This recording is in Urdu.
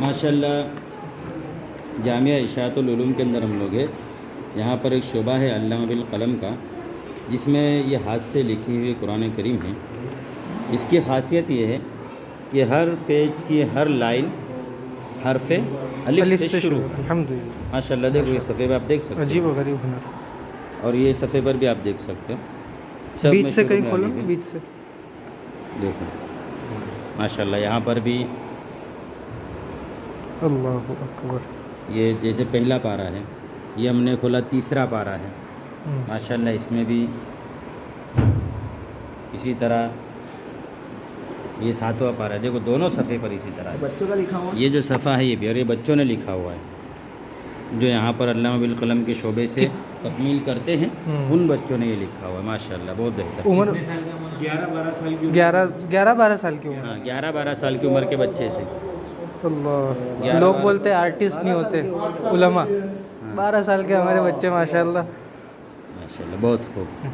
ماشاءاللہ جامعہ اشاعت العلوم کے اندر ہم لوگ ہیں. یہاں پر ایک شعبہ ہے علامہ بالقلم کا، جس میں یہ ہاتھ سے لکھی ہوئی قرآن کریم ہے. اس کی خاصیت یہ ہے کہ ہر پیج کی ہر لائن حرف الف سے شروع. الحمدللہ ماشاءاللہ دیکھو یہ صفحے پہ آپ دیکھ سکتے عجیب ہو، و غریب ہنر. اور یہ صفحے پر بھی آپ دیکھ سکتے ہو. سب بیچ میں سے شروع کہیں میں کھولو، الف ہے. بیچ سے. دیکھو ماشاءاللہ یہاں پر بھی اللہ اکبر. یہ جیسے پہلا پارہ ہے، یہ ہم نے کھولا تیسرا پارہ ہے. ماشاءاللہ اس میں بھی اسی طرح یہ ساتواں پارہ ہے. دیکھو دونوں صفحے پر اسی طرح ہے. بچوں کا لکھا ہوا یہ جو صفحہ ہے یہ بھی، اور یہ بچوں نے لکھا ہوا ہے جو یہاں پر علامہ بالقلم کے شعبے سے تکمیل کرتے ہیں. ان بچوں نے یہ لکھا ہوا ہے. ماشاءاللہ بہت بہتر. عمر 11-12 سال کی 11-12 سال کی عمر. ہاں 11-12 سال کی عمر کے بچے سے. اللہ، لوگ بولتے آرٹسٹ نہیں ہوتے علماء. 12 سال کے ہمارے بچے ماشاءاللہ. ماشاءاللہ بہت خوب.